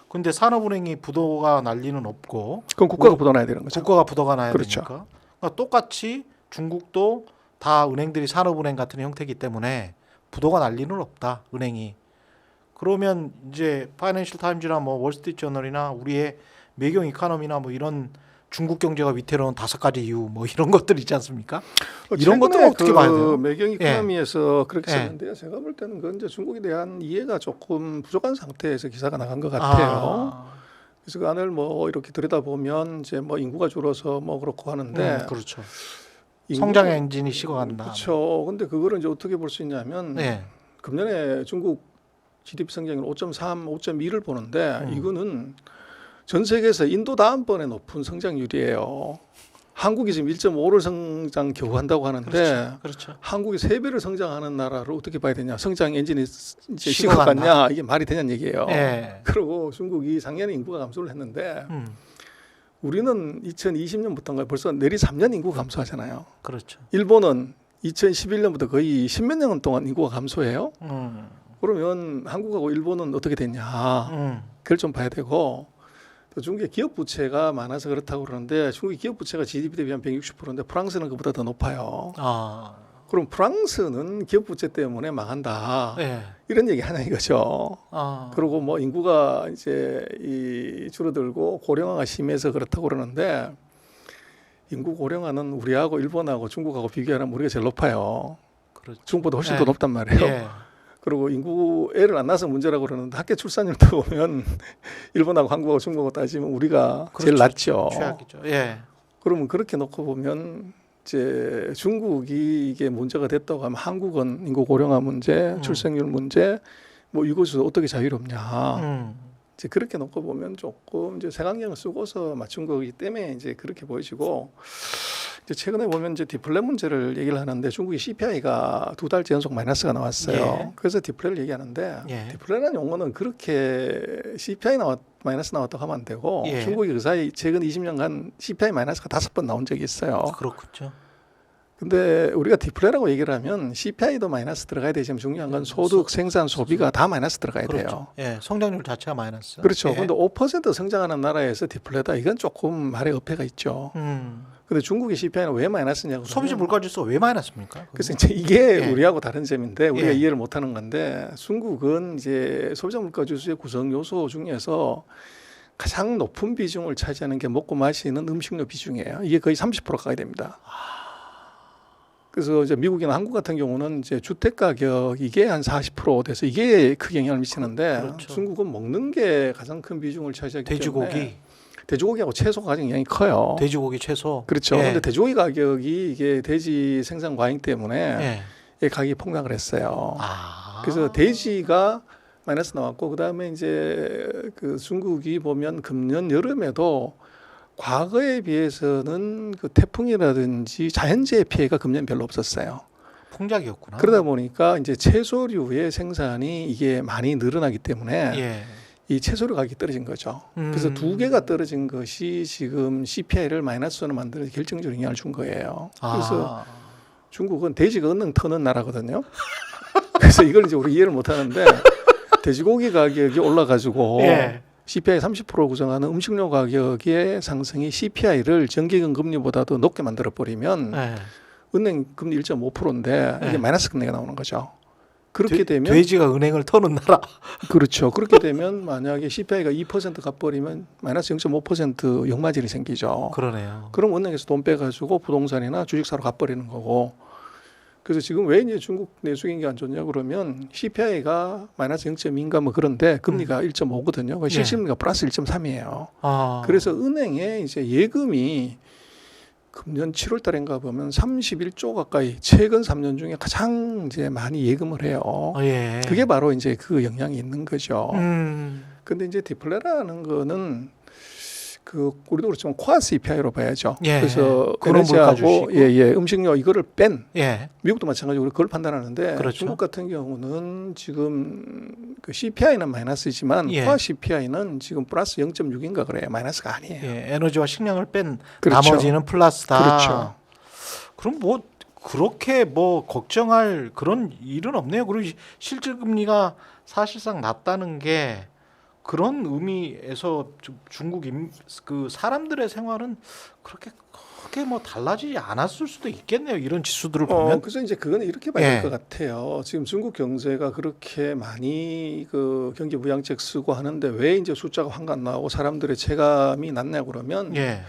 근데 산업은행이 부도가 날 리는 없고 그럼 국가가 부도 나야 되는 거죠. 국가가 부도가 나야 그렇죠. 되니까. 그러니까 똑같이 중국도 다 은행들이 산업은행 같은 형태이기 때문에 부도가 날 리는 없다. 은행이. 그러면 이제 파이낸셜 타임즈나 뭐 월스트리트저널이나 우리의 매경 이코노미나 뭐 이런 중국 경제가 위태로운 5가지 이유 뭐 이런 것들 있지 않습니까? 이런 것들 어떻게 봐야 돼요? 매경 이코노미에서 그렇게 예. 썼는데요. 제가 볼 때는 그건 이제 중국에 대한 이해가 조금 부족한 상태에서 기사가 나간 것 같아요. 그래서 그 안을 뭐 이렇게 들여다보면 이제 뭐 인구가 줄어서 뭐 그렇고 하는데 그렇죠. 인구- 성장 엔진이 식어간다. 그렇죠. 근데 그거를 이제 어떻게 볼 수 있냐면 네. 금년에 중국 GDP 성장률 5.3, 5.2를 보는데 이거는 전 세계에서 인도 다음번에 높은 성장률이에요. 한국이 지금 1.5를 성장 겨우 한다고 하는데 그렇죠. 한국이 3배를 성장하는 나라를 어떻게 봐야 되냐? 성장 엔진이 이제 식어간다. 식어갔냐? 이게 말이 되냐는 얘기예요. 네. 그리고 중국이 작년에 인구가 감소를 했는데 우리는 2020년부터인가 벌써 내리 3년 인구가 감소하잖아요. 그렇죠. 일본은 2011년부터 거의 10몇 년 동안 인구가 감소해요. 그러면 한국하고 일본은 어떻게 됐냐? 그걸 좀 봐야 되고 또 중국의 기업 부채가 많아서 그렇다고 그러는데 중국의 기업 부채가 GDP 대비 한 160%인데 프랑스는 그보다 더 높아요. 그럼 프랑스는 기업 부채 때문에 망한다. 네. 이런 얘기 하나 이거죠. 그리고 뭐 인구가 이제 이 줄어들고 고령화가 심해서 그렇다고 그러는데 인구 고령화는 우리하고 일본하고 중국하고 비교하면 우리가 제일 높아요. 그렇죠. 중국보다 훨씬 네. 더 높단 말이에요. 네. 그리고 인구 애를 안 낳아서 문제라고 그러는데 학교 출산율도 보면 일본하고 한국하고 중국하고 따지면 우리가 제일 그렇죠. 낮죠. 최악이죠. 예. 그러면 그렇게 놓고 보면 이제 중국이 이게 문제가 됐다고 하면 한국은 인구 고령화 문제, 출생률 문제, 뭐 이것을 어떻게 자유롭냐. 이제 그렇게 놓고 보면 조금 이제 색안경을 쓰고서 맞춘 거기 때문에 이제 그렇게 보여지고 이제 최근에 보면 이제 디플레 문제를 얘기를 하는데 중국이 CPI가 2달째 연속 마이너스가 나왔어요. 예. 그래서 디플레를 얘기하는데 예. 디플레라는 용어는 그렇게 CPI 마이너스 나왔다고 하면 안 되고 예. 중국이 그 사이 최근 20년간 CPI 마이너스가 5번 나온 적이 있어요. 그렇군요. 근데 우리가 디플레라고 얘기를 하면 CPI도 마이너스 들어가야 되지만 중요한 건 소득, 생산, 소비가 다 마이너스 들어가야 그렇죠. 돼요. 예. 성장률 자체가 마이너스. 그렇죠. 예. 근데 5% 성장하는 나라에서 디플레다 이건 조금 말의 어폐가 있죠. 근데 중국의 CPI는 왜 마이너스냐고. 소비자 물가지수 왜 마이너스입니까? 그래서 이제 이게 예. 우리하고 다른 점인데 우리가 예. 이해를 못하는 건데 중국은 이제 소비자 물가지수의 구성 요소 중에서 가장 높은 비중을 차지하는 게 먹고 마시는 음식료 비중이에요. 이게 거의 30% 가까이 됩니다. 그래서 이제 미국이나 한국 같은 경우는 이제 주택 가격 이게 한 40% 돼서 이게 크게 영향을 미치는데 그렇죠. 중국은 먹는 게 가장 큰 비중을 차지하기 때문에 돼지고기, 돼지고기하고 채소가 가장 영향이 커요. 돼지고기 채소. 그렇죠. 예. 근데 돼지고기 가격이 이게 돼지 생산 과잉 때문에 예. 이 가격이 폭락을 했어요. 아. 그래서 돼지가 마이너스 나왔고 그다음에 이제 그 중국이 보면 금년 여름에도 과거에 비해서는 그 태풍이라든지 자연재해 피해가 금년 별로 없었어요. 풍작이었구나. 그러다 보니까 이제 채소류의 생산이 이게 많이 늘어나기 때문에 예. 이 채소류 가격이 떨어진 거죠. 그래서 두 개가 떨어진 것이 지금 CPI를 마이너스로 만드는 결정적인 영향을 준 거예요. 그래서 중국은 돼지가 은능 터는 나라거든요. 그래서 이걸 이제 우리 이해를 못 하는데 돼지고기 가격이 올라가지고 예. CPI 30% 구성하는 음식료 가격의 상승이 CPI를 정기금 금리보다도 높게 만들어 버리면 예. 은행 금리 1.5%인데 이게 예. 마이너스 금리가 나오는 거죠. 그렇게 되면 돼지가 은행을 터는 나라. 그렇죠. 그렇게 되면 만약에 CPI가 2% 갚버리면 마이너스 0.5% 역마진이 생기죠. 그러네요. 그럼 은행에서 돈 빼가지고 부동산이나 주식사로 갚버리는 거고. 그래서 지금 왜 이제 중국 내수경기 안 좋냐 그러면 CPI가 마이너스 0.2인가 뭐 그런데 금리가 1.5거든요. 실질금리가 플러스 1.3이에요. 그래서 은행에 이제 예금이 금년 7월 달인가 보면 31조 가까이 최근 3년 중에 가장 이제 많이 예금을 해요. 예. 그게 바로 이제 그 영향이 있는 거죠. 음. 근데 이제 디플레라는 거는 그 우리도 그렇지만 코어 CPI로 봐야죠. 예. 그래서 그런 에너지하고 물가주시고. 음식료 이거를 뺀 예. 미국도 마찬가지로 그걸 판단하는데 그렇죠. 중국 같은 경우는 지금 그 CPI는 마이너스이지만 예. 코어 CPI는 지금 플러스 0.6인가 그래요. 마이너스가 아니에요. 예. 에너지와 식량을 뺀 그렇죠. 나머지는 플러스다. 그렇죠. 그럼 뭐 그렇게 뭐 걱정할 그런 일은 없네요. 그리고 실질 금리가 사실상 낮다는 게 그런 의미에서 중국 그 사람들의 생활은 그렇게 크게 뭐 달라지지 않았을 수도 있겠네요. 이런 지수들을 보면. 그래서 이제 그건 이렇게 봐야 예. 될 것 같아요. 지금 중국 경제가 그렇게 많이 그 경기 부양책 쓰고 하는데 왜 이제 숫자가 확 안 나오고 사람들의 체감이 낮냐 그러면 예.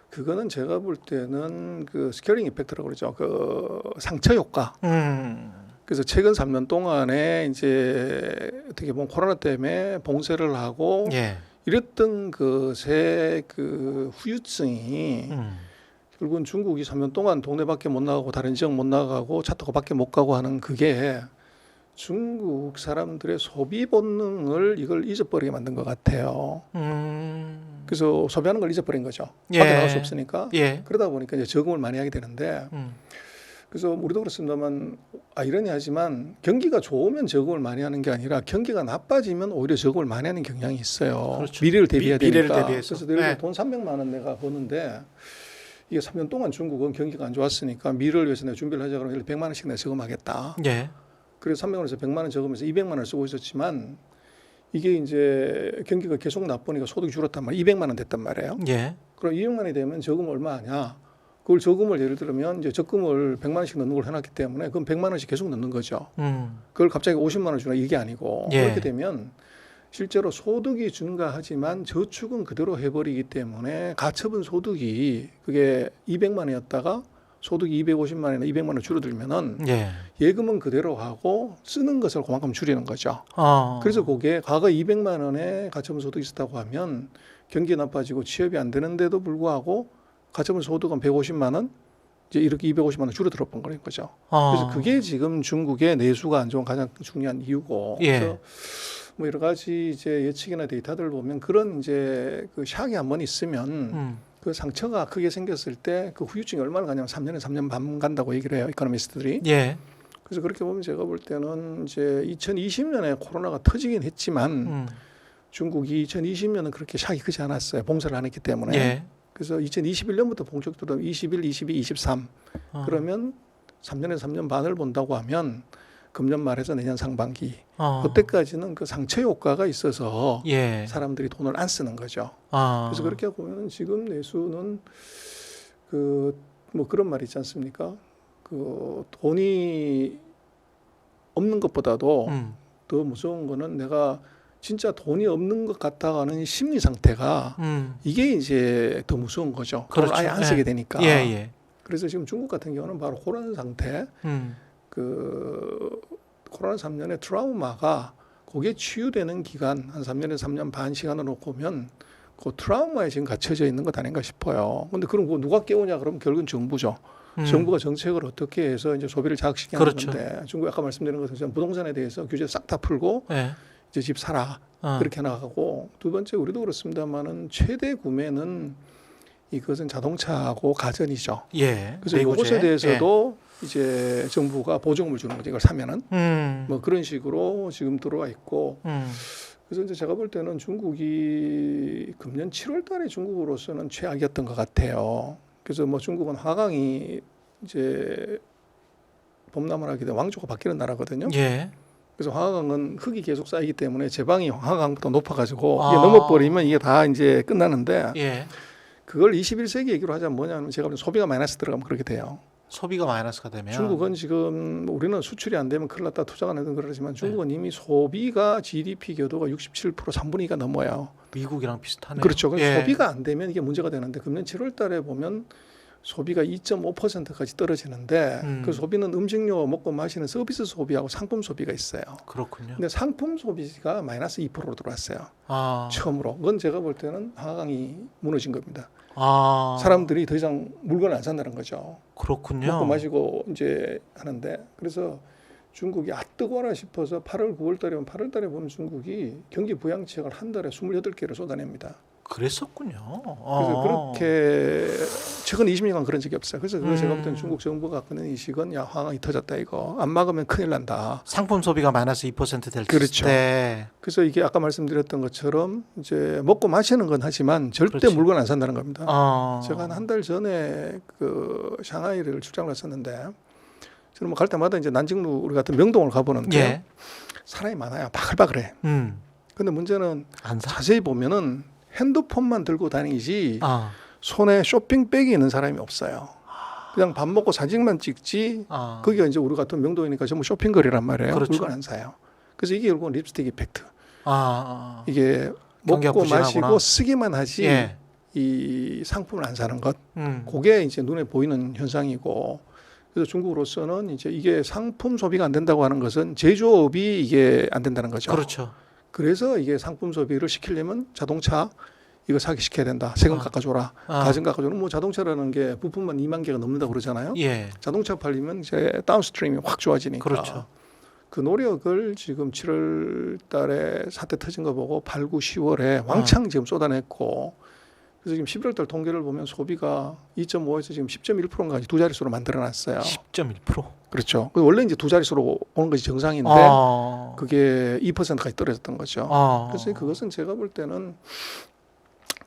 그거는 제가 볼 때는 그 스케일링 이펙트라고 그러죠. 그 상처 효과. 그래서 최근 3년 동안에 이제 어떻게 보면 코로나 때문에 봉쇄를 하고 예. 이랬던 것의 그 후유증이 결국은 중국이 3년 동안 동네 밖에 못 나가고 다른 지역 못 나가고 차 타고 밖에 못 가고 하는 그게 중국 사람들의 소비 본능을 이걸 잊어버리게 만든 것 같아요. 그래서 소비하는 걸 잊어버린 거죠. 예. 밖에 나갈 수 없으니까. 예. 그러다 보니까 이제 저금을 많이 하게 되는데 그래서 우리도 그렇습니다만 이러냐지만 경기가 좋으면 저금을 많이 하는 게 아니라 경기가 나빠지면 오히려 저금을 많이 하는 경향이 있어요. 그렇죠. 미래를 대비해야 미래를 되니까. 대비해서. 그래서 예를 들어 네. 돈 300만 원 내가 버는데 이게 3년 동안 중국은 경기가 안 좋았으니까 미래를 위해서 내가 준비를 하자 그러면 100만 원씩 내가 저금하겠다. 예. 그래서 300원에서 100만 원 저금해서 200만 원을 쓰고 있었지만 이게 이제 경기가 계속 나쁘니까 소득이 줄었단 말이에요. 200만 원 됐단 말이에요. 예. 그럼 200만 원이 되면 저금 얼마 하냐? 그걸 저금을 예를 들면 이제 적금을 100만 원씩 넣는 걸 해놨기 때문에 그럼 100만 원씩 계속 넣는 거죠. 그걸 갑자기 50만 원 주나 이게 아니고 예. 그렇게 되면 실제로 소득이 증가하지만 저축은 그대로 해버리기 때문에 가처분 소득이 그게 200만 원이었다가 소득이 250만 원이나 200만 원 줄어들면은 예. 예금은 그대로 하고 쓰는 것을 그만큼 줄이는 거죠. 어. 그래서 그게 과거 200만 원에 가처분 소득이 있었다고 하면 경기 나빠지고 취업이 안 되는데도 불구하고 가처분 소득은 150만 원, 이제 이렇게 250만 원 줄어들어 본 거죠. 그래서 그게 지금 중국의 내수가 안 좋은 가장 중요한 이유고. 예. 그래서 뭐 여러 가지 이제 예측이나 데이터들 보면 그런 이제 그 샥이 한번 있으면 그 상처가 크게 생겼을 때 그 후유증이 얼마나 가냐면 3년에 3년 반 간다고 얘기를 해요. 이코노미스트들이. 예. 그래서 그렇게 보면 제가 볼 때는 이제 2020년에 코로나가 터지긴 했지만 중국이 2020년은 그렇게 샥이 크지 않았어요. 봉쇄를 안 했기 때문에. 예. 그래서 2021년부터 본격적으로 21, 22, 23 그러면 3년에서 3년 반을 본다고 하면 금년 말에서 내년 상반기 그때까지는 그 상처 효과가 있어서 예. 사람들이 돈을 안 쓰는 거죠. 그래서 그렇게 보면 지금 내수는 그 뭐 그런 말 있지 않습니까? 그 돈이 없는 것보다도 더 무서운 거는 내가 진짜 돈이 없는 것 같다가는 심리 상태가 이게 이제 더 무서운 거죠. 그렇죠. 돈을 아예 안 쓰게 되니까. 예, 예. 그래서 지금 중국 같은 경우는 바로 그런 상태. 그 코로나 3년의 트라우마가 거기에 치유되는 기간 한 3년에서 3년 반 시간을 놓고 보면 그 트라우마에 지금 갇혀져 있는 것 아닌가 싶어요. 근데 그럼 그거 누가 깨우냐 그러면 결국은 정부죠. 정부가 정책을 어떻게 해서 이제 소비를 자극시키는 그렇죠. 건데 중국 아까 말씀드린 것처럼 부동산에 대해서 규제 싹 다 풀고 예. 이제 집 사라 그렇게 나가고 두 번째 우리도 그렇습니다만은 최대 구매는 이것은 자동차하고 가전이죠. 예. 그래서 내구재. 이것에 대해서도 이제 정부가 보조금을 주는 거죠. 이걸 사면은 뭐 그런 식으로 지금 들어와 있고 그래서 이제 제가 볼 때는 중국이 금년 7월달에 중국으로서는 최악이었던 것 같아요. 그래서 뭐 중국은 화강이 이제 범람을 하게 되면 왕조가 바뀌는 나라거든요. 예. 그래서 화강은 흙이 계속 쌓이기 때문에 제방이 화강보다 높아가지고 이게 넘어버리면 이게 다 이제 끝나는데 예. 그걸 21세기 얘기로 하자면 뭐냐면 제가 보기엔 소비가 마이너스 들어가면 그렇게 돼요. 소비가 마이너스가 되면 중국은 지금 우리는 수출이 안 되면 큰일 났다 투자가 안 되든 그러지만 중국은 이미 소비가 GDP 규모가 67% 3분의 2가 넘어요. 미국이랑 비슷하네요. 그렇죠. 그래서 예. 소비가 안 되면 이게 문제가 되는데 금년 7월 달에 보면 소비가 2.5%까지 떨어지는데 그 소비는 음식료 먹고 마시는 서비스 소비하고 상품 소비가 있어요. 그렇군요. 근데 상품 소비가 마이너스 2%로 들어왔어요. 아. 처음으로. 그건 제가 볼 때는 하강이 무너진 겁니다. 아. 사람들이 더 이상 물건을 안 산다는 거죠. 그렇군요. 먹고 마시고 이제 하는데 그래서 중국이 뜨거워라 싶어서 8월 9월 달이면 8월 달에 보면 중국이 경기 부양책을 한 달에 28개를 쏟아냅니다. 그랬었군요. 그래서 그렇게 최근 20년간 그런 적이 없어요. 그래서 그거 제가 볼 때는 중국 정부가 갖는 인식은 야 화강이 터졌다 이거 안 막으면 큰일 난다. 상품 소비가 마이너스 2%될 그렇죠. 때. 그래서 이게 아까 말씀드렸던 것처럼 이제 먹고 마시는 건 하지만 절대 그렇지. 물건 안 산다는 겁니다. 제가 제가 한 달 전에 그 샹하이를 출장을 갔었는데 저는 뭐 갈 때마다 이제 난징루 우리 같은 명동을 가보는데 예. 사람이 많아요. 바글바글해. 근데 문제는 안 사. 자세히 보면은 핸드폰만 들고 다니지 아, 손에 쇼핑백이 있는 사람이 없어요. 그냥 밥 먹고 사진만 찍지. 아. 거기가 이제 우리 같은 명동이니까 전부 쇼핑거리란 말이에요. 그렇죠. 물건 안 사요. 그래서 이게 결국은 립스틱 이펙트. 아. 이게 경기가 먹고 부진하구나. 마시고 쓰기만 하지 예. 이 상품을 안 사는 것. 음. 그게 이제 눈에 보이는 현상이고. 그래서 중국으로서는 이제 이게 상품 소비가 안 된다고 하는 것은 제조업이 이게 안 된다는 거죠. 그렇죠. 그래서 이게 상품 소비를 시키려면 자동차 이거 사기 시켜야 된다. 세금 아. 깎아줘라. 아. 가전 깎아줘라. 뭐 자동차라는 게 부품만 2만 개가 넘는다고 그러잖아요. 예. 자동차 팔리면 이제 다운스트림이 확 좋아지니까. 그렇죠. 그 노력을 지금 7월 달에 사태 터진 거 보고 8, 9, 10월에 왕창 지금 쏟아냈고 그래서 지금 11월 달 통계를 보면 소비가 2.5에서 지금 10.1%까지 두 자릿수로 만들어 놨어요. 10.1%. 그렇죠. 원래 이제 두 자릿수로 오는 것이 정상인데 아. 그게 2%까지 떨어졌던 거죠. 아. 그래서 그것은 제가 볼 때는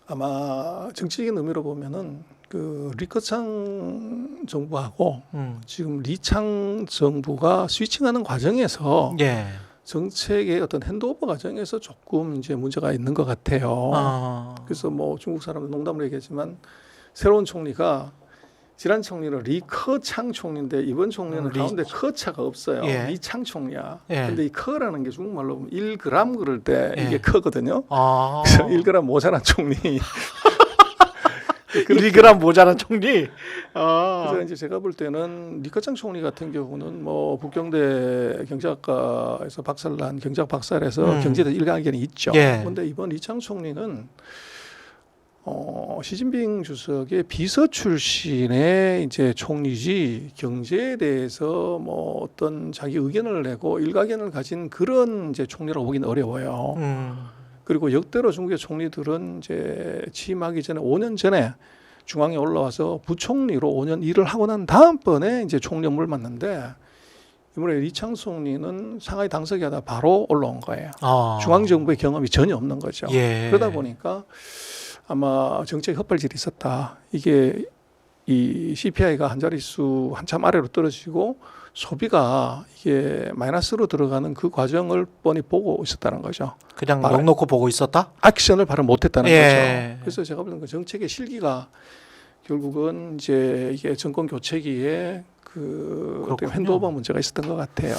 아마 정치적인 의미로 보면은 그 리커창 정부하고 지금 리창 정부가 스위칭하는 과정에서 예. 정책의 어떤 핸드오버 과정에서 조금 이제 문제가 있는 것 같아요. 아. 그래서 뭐 중국 사람들 농담으로 얘기했지만 새로운 총리가 지난 총리는 리커창 총리인데 이번 총리는 가운데 커차가 없어요. 예. 리창 총리야. 예. 근데 이 커라는 게 중국말로 보면 1g 그럴 때 예. 이게 커거든요. 아. 그래서 1g 모자란 총리. 1g 모자란 총리. 아. 그래서 이제 제가 볼 때는 리커창 총리 같은 경우는 뭐 북경대 경제학과에서 박살난 경제학 박사라서 경제대 일가견이 있죠. 예. 그런데 이번 리창 총리는 시진핑 주석의 비서 출신의 이제 총리지 경제에 대해서 뭐 어떤 자기 의견을 내고 일가견을 가진 그런 이제 총리라고 보기는 어려워요. 그리고 역대로 중국의 총리들은 이제 취임하기 전에 5년 전에 중앙에 올라와서 부총리로 5년 일을 하고 난 다음번에 이제 총리 업무를 맡는데 이번에 리창 총리는 상하이 당석이 하다 바로 올라온 거예요. 아. 중앙정부의 경험이 전혀 없는 거죠. 예. 그러다 보니까 아마 정책 헛발질이 있었다. 이게 이 CPI가 한 자릿수 한참 아래로 떨어지고 소비가 이게 마이너스로 들어가는 그 과정을 뻔히 보고 있었다는 거죠. 그냥 넋 놓고 보고 있었다? 액션을 바로 못했다는 예. 거죠. 그래서 제가 보는 그 정책의 실기가 결국은 이제 이게 정권 교체기에 그 그렇군요. 핸드오버 문제가 있었던 것 같아요.